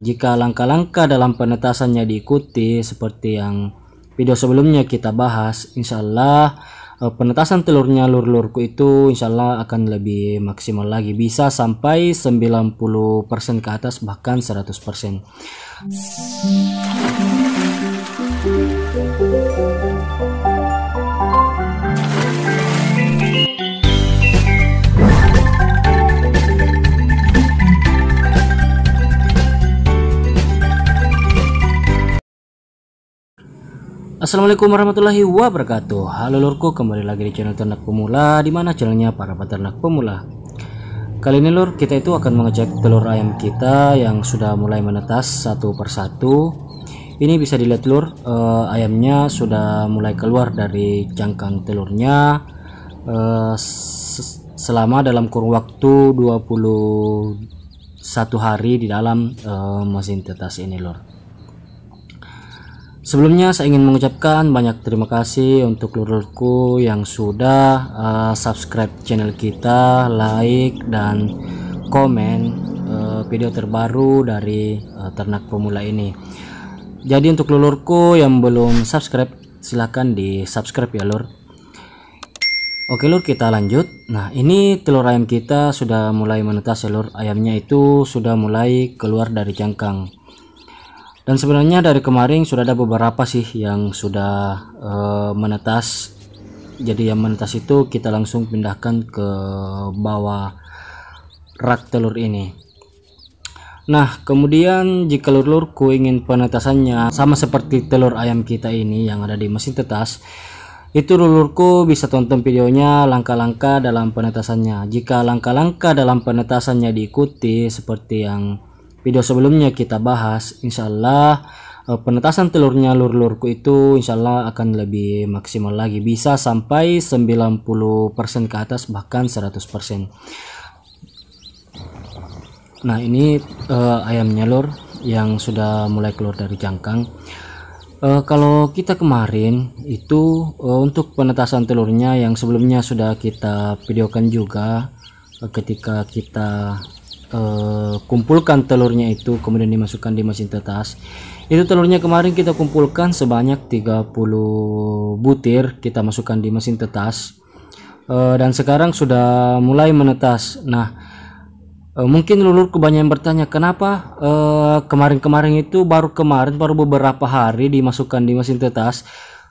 Jika langkah-langkah dalam penetasannya diikuti seperti yang video sebelumnya kita bahas, insya Allah penetasan telurnya lur-lurku itu insya Allah akan lebih maksimal lagi, bisa sampai 90% ke atas, bahkan 100%. Assalamualaikum warahmatullahi wabarakatuh. Halo lurku, kembali lagi di channel Ternak Pemula, dimana channelnya para peternak pemula. Kali ini lur, kita itu akan mengecek telur ayam kita yang sudah mulai menetas satu persatu. Ini bisa dilihat lur, ayamnya sudah mulai keluar dari cangkang telurnya selama dalam kurun waktu 21 hari di dalam mesin tetas ini lur. Sebelumnya saya ingin mengucapkan banyak terima kasih untuk lur-lurku yang sudah subscribe channel kita, like dan komen video terbaru dari Ternak Pemula ini. Jadi untuk lur-lurku yang belum subscribe, silahkan di subscribe ya lur. Oke lur, kita lanjut. Nah, ini telur ayam kita sudah mulai menetas ya lur. Ayamnya itu sudah mulai keluar dari cangkang. Dan sebenarnya dari kemarin sudah ada beberapa sih yang sudah menetas. Jadi yang menetas itu kita langsung pindahkan ke bawah rak telur ini. Nah, kemudian jika lur-lurku ingin penetasannya sama seperti telur ayam kita ini yang ada di mesin tetas, itu lur-lurku bisa tonton videonya langkah-langkah dalam penetasannya. Jika langkah-langkah dalam penetasannya diikuti seperti yang video sebelumnya kita bahas, insya Allah penetasan telurnya lur-lurku itu insya Allah akan lebih maksimal lagi, bisa sampai 90% ke atas, bahkan 100%. Nah, ini ayamnya lur yang sudah mulai keluar dari cangkang. Kalau kita kemarin itu untuk penetasan telurnya yang sebelumnya sudah kita videokan juga, ketika kita kumpulkan telurnya itu kemudian dimasukkan di mesin tetas, itu telurnya kemarin kita kumpulkan sebanyak 30 butir, kita masukkan di mesin tetas, dan sekarang sudah mulai menetas. Nah, mungkin lulur kebanyakan bertanya kenapa kemarin-kemarin itu baru beberapa hari dimasukkan di mesin tetas,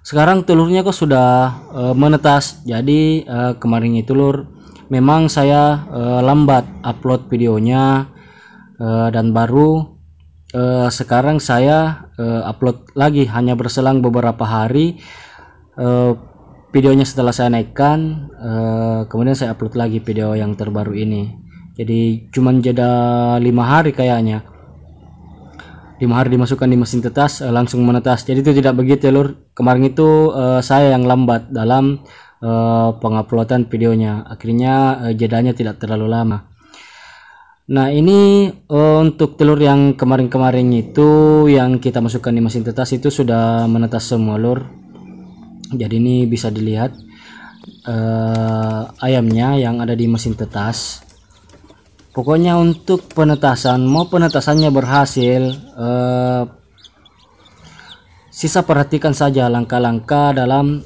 sekarang telurnya kok sudah menetas. Jadi kemarin itu lur, memang saya lambat upload videonya, dan baru sekarang saya upload lagi hanya berselang beberapa hari videonya setelah saya naikkan, kemudian saya upload lagi video yang terbaru ini. Jadi cuman jeda 5 hari kayaknya, 5 hari dimasukkan di mesin tetas langsung menetas. Jadi itu tidak begitu ya lur, kemarin itu saya yang lambat dalam penguploadan videonya, akhirnya jedanya tidak terlalu lama. Nah, ini untuk telur yang kemarin-kemarin itu yang kita masukkan di mesin tetas itu sudah menetas semua lur. Jadi ini bisa dilihat ayamnya yang ada di mesin tetas. Pokoknya untuk penetasan, mau penetasannya berhasil, sisa perhatikan saja langkah-langkah dalam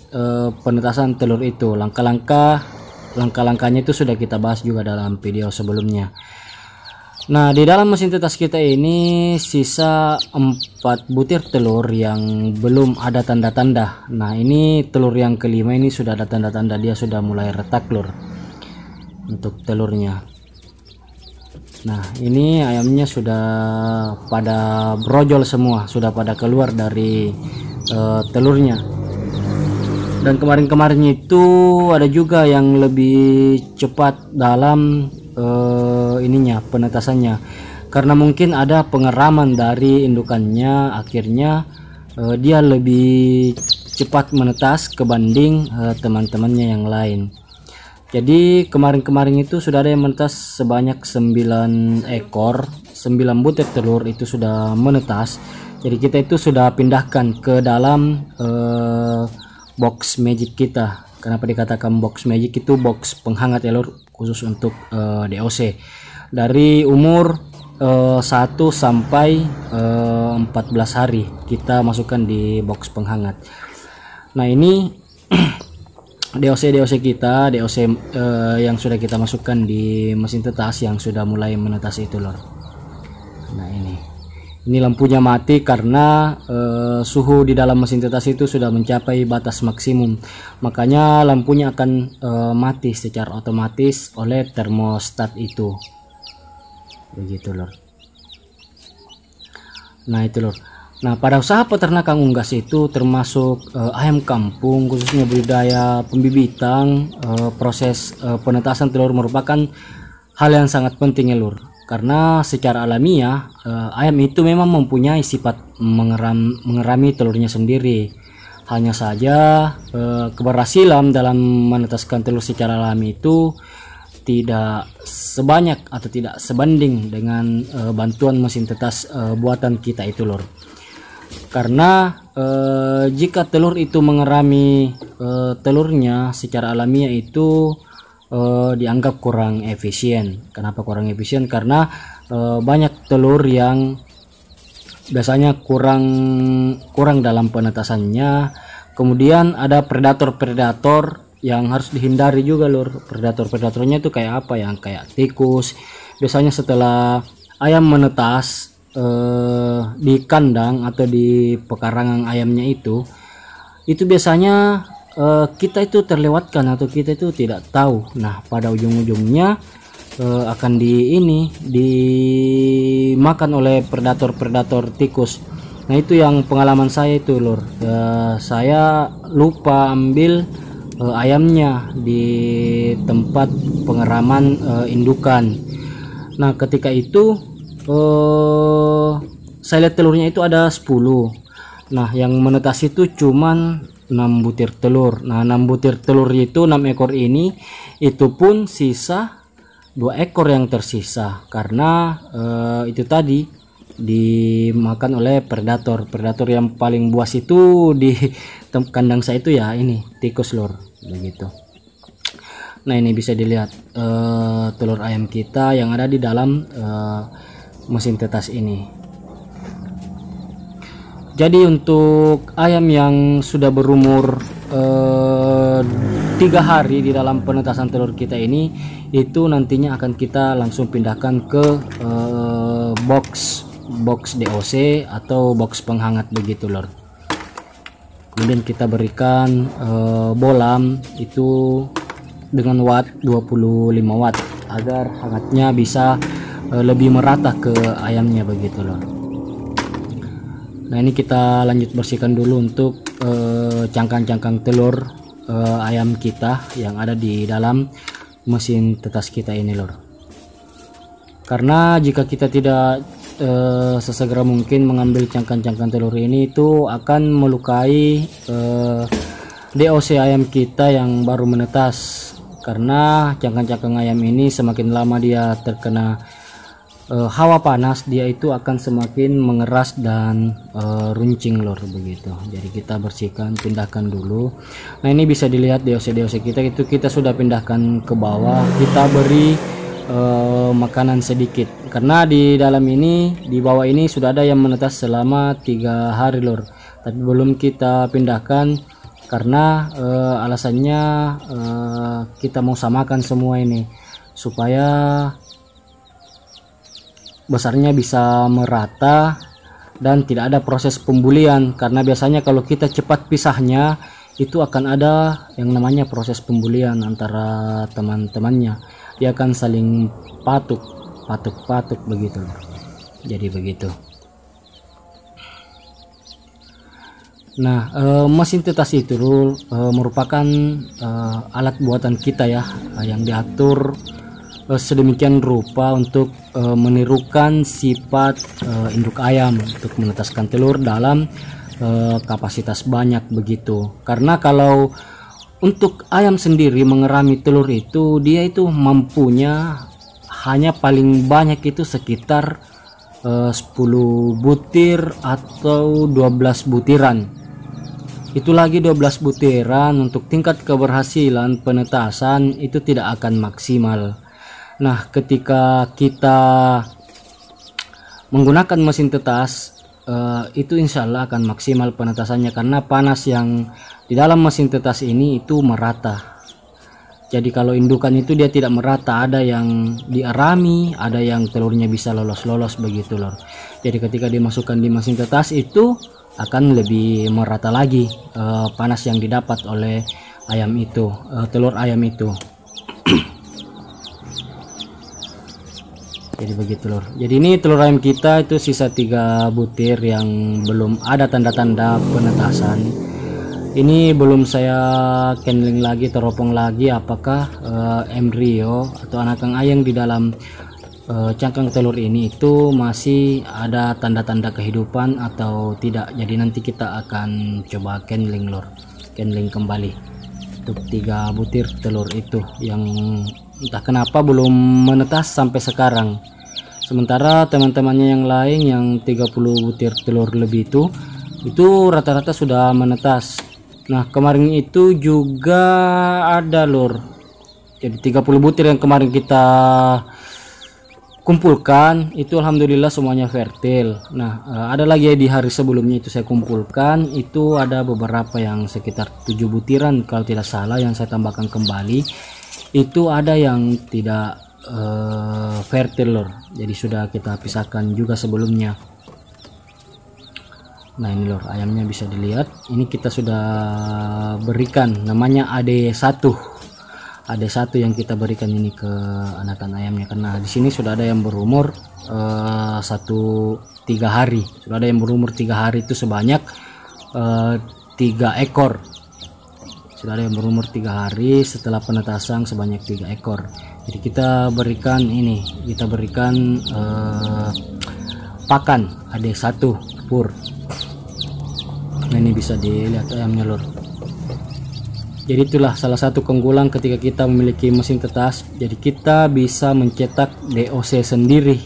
penetasan telur itu. Langkah-langkahnya itu sudah kita bahas juga dalam video sebelumnya. Nah, di dalam mesin tetas kita ini sisa 4 butir telur yang belum ada tanda-tanda. Nah, ini telur yang kelima ini sudah ada tanda-tanda, dia sudah mulai retak lur untuk telurnya. Nah, ini ayamnya sudah pada brojol semua, sudah pada keluar dari telurnya. Dan kemarin-kemarin itu ada juga yang lebih cepat dalam ininya penetasannya, karena mungkin ada pengeraman dari indukannya, akhirnya dia lebih cepat menetas kebanding teman-temannya yang lain. Jadi kemarin-kemarin itu sudah ada yang menetas sebanyak 9 ekor, 9 butir telur itu sudah menetas. Jadi kita itu sudah pindahkan ke dalam box magic kita. Kenapa dikatakan box magic? Itu box penghangat ya lur, khusus untuk DOC. Dari umur 1 sampai 14 hari kita masukkan di box penghangat. Nah ini DOC kita, DOC yang sudah kita masukkan di mesin tetas yang sudah mulai menetas itu lor. Nah ini lampunya mati karena suhu di dalam mesin tetas itu sudah mencapai batas maksimum, makanya lampunya akan mati secara otomatis oleh termostat itu, begitu lor. Nah itu lor. Nah pada usaha peternakan unggas itu termasuk ayam kampung khususnya budidaya pembibitan, proses penetasan telur merupakan hal yang sangat penting ya lur. Karena secara alamiah ayam itu memang mempunyai sifat mengerami telurnya sendiri. Hanya saja keberhasilan dalam menetaskan telur secara alami itu tidak sebanyak atau tidak sebanding dengan bantuan mesin tetas buatan kita itu lor. Karena jika telur itu mengerami telurnya secara alamiah itu dianggap kurang efisien. Kenapa kurang efisien? Karena banyak telur yang biasanya kurang dalam penetasannya. Kemudian ada predator yang harus dihindari juga lur. Predatornya itu kayak apa ya? Kayak tikus. Biasanya setelah ayam menetas di kandang atau di pekarangan ayamnya itu biasanya kita itu terlewatkan atau kita itu tidak tahu. Nah pada ujung-ujungnya akan dimakan oleh predator tikus. Nah itu yang pengalaman saya itu lur. Saya lupa ambil ayamnya di tempat pengeraman indukan. Nah ketika itu saya lihat telurnya itu ada 10. Nah yang menetas itu cuman 6 butir telur. Nah 6 butir telur itu 6 ekor ini itu pun sisa 2 ekor yang tersisa karena itu tadi dimakan oleh predator yang paling buas itu di kandang saya itu ya ini tikus lur, begitu. Nah ini bisa dilihat telur ayam kita yang ada di dalam mesin tetas ini. Jadi untuk ayam yang sudah berumur 3 hari di dalam penetasan telur kita ini, itu nantinya akan kita langsung pindahkan ke box DOC atau box penghangat begitu lor. Kemudian kita berikan bolam itu dengan watt 25 watt agar hangatnya bisa lebih merata ke ayamnya begitu lor. Nah ini kita lanjut bersihkan dulu untuk cangkang-cangkang telur ayam kita yang ada di dalam mesin tetas kita ini lor. Karena jika kita tidak sesegera mungkin mengambil cangkang-cangkang telur ini, itu akan melukai DOC ayam kita yang baru menetas. Karena cangkang-cangkang ayam ini semakin lama dia terkena hawa panas, dia itu akan semakin mengeras dan runcing lor begitu. Jadi kita bersihkan, pindahkan dulu. Nah ini bisa dilihat DOC kita itu kita sudah pindahkan ke bawah. Kita beri makanan sedikit karena di dalam ini, di bawah ini sudah ada yang menetas selama 3 hari lor, tapi belum kita pindahkan karena alasannya kita mau samakan semua ini supaya besarnya bisa merata dan tidak ada proses pembulian. Karena biasanya kalau kita cepat pisahnya itu akan ada yang namanya proses pembulian antara teman-temannya, dia akan saling patuk begitu. Jadi begitu. Nah mesin tetas itu merupakan alat buatan kita ya, yang diatur sedemikian rupa untuk menirukan sifat induk ayam untuk menetaskan telur dalam kapasitas banyak begitu. Karena kalau untuk ayam sendiri mengerami telur itu, dia itu mampunya hanya paling banyak itu sekitar 10 butir atau 12 butiran. Itu lagi 12 butiran untuk tingkat keberhasilan penetasan itu tidak akan maksimal. Nah ketika kita menggunakan mesin tetas itu insya Allah akan maksimal penetasannya, karena panas yang di dalam mesin tetas ini itu merata. Jadi kalau indukan itu dia tidak merata, ada yang diarami, ada yang telurnya bisa lolos begitu lor. Jadi ketika dimasukkan di mesin tetas itu akan lebih merata lagi panas yang didapat oleh ayam itu, telur ayam itu. Jadi begitu lor. Jadi ini telur ayam kita itu sisa 3 butir yang belum ada tanda-tanda penetasan. Ini belum saya candling lagi, teropong lagi apakah embrio atau anakan ayam di dalam cangkang telur ini itu masih ada tanda-tanda kehidupan atau tidak. Jadi nanti kita akan coba candling lor, candling kembali untuk 3 butir telur itu yang entah kenapa belum menetas sampai sekarang. Sementara teman-temannya yang lain yang 30 butir telur lebih itu rata-rata sudah menetas. Nah kemarin itu juga ada lor, jadi 30 butir yang kemarin kita kumpulkan itu alhamdulillah semuanya fertil. Nah ada lagi di hari sebelumnya itu saya kumpulkan, itu ada beberapa yang sekitar 7 butiran kalau tidak salah yang saya tambahkan kembali. Itu ada yang tidak fertil lor, jadi sudah kita pisahkan juga sebelumnya. Nah ini lor, ayamnya bisa dilihat, ini kita sudah berikan namanya AD1 yang kita berikan ini ke anakan ayamnya, karena di sini sudah ada yang berumur 3 hari, sudah ada yang berumur 3 hari itu sebanyak 3 ekor. Sudah ada yang berumur 3 hari setelah penetasan sebanyak 3 ekor. Jadi kita berikan ini, kita berikan pakan AD1 pur. Nah ini bisa dilihat ayamnya lor. Jadi itulah salah satu keunggulan ketika kita memiliki mesin tetas. Jadi kita bisa mencetak DOC sendiri.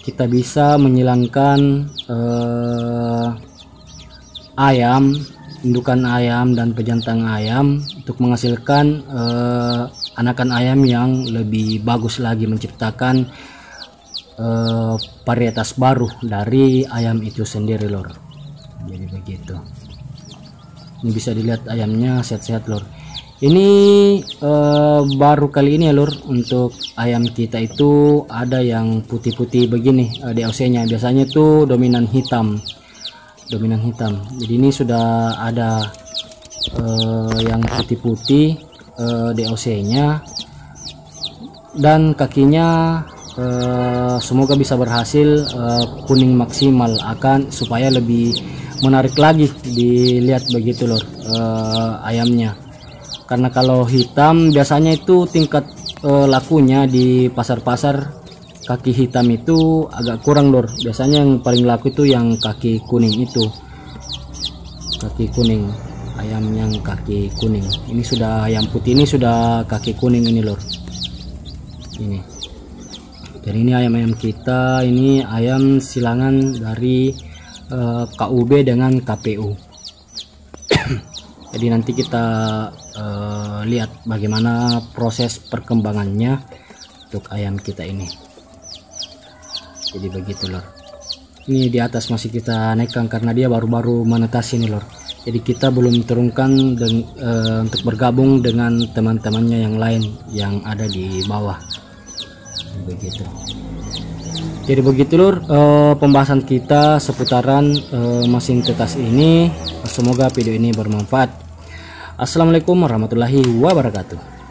Kita bisa menyilangkan ayam, indukan ayam dan pejantan ayam untuk menghasilkan anakan ayam yang lebih bagus lagi, menciptakan varietas baru dari ayam itu sendiri lor. Jadi begitu. Ini bisa dilihat ayamnya sehat-sehat lor. Ini baru kali ini ya lor, untuk ayam kita itu ada yang putih-putih begini DOC nya, biasanya itu dominan hitam. Jadi ini sudah ada yang putih-putih DOC nya, dan kakinya semoga bisa berhasil kuning maksimal, akan supaya lebih menarik lagi dilihat begitu lor ayamnya. Karena kalau hitam biasanya itu tingkat lakunya di pasar-pasar kaki hitam itu agak kurang lor. Biasanya yang paling laku itu yang kaki kuning itu, kaki kuning, ayam yang kaki kuning. Ini sudah, yang putih ini sudah kaki kuning ini lor. Ini, jadi ini ayam-ayam kita, ini ayam silangan dari KUB dengan KPU. Jadi nanti kita lihat bagaimana proses perkembangannya untuk ayam kita ini. Jadi begitu lor. Ini di atas masih kita naikkan karena dia baru-baru menetas ini lor. Jadi kita belum turunkan untuk bergabung dengan teman-temannya yang lain yang ada di bawah. Begitu. Jadi begitu lur pembahasan kita seputaran mesin tetas ini. Semoga video ini bermanfaat. Assalamualaikum warahmatullahi wabarakatuh.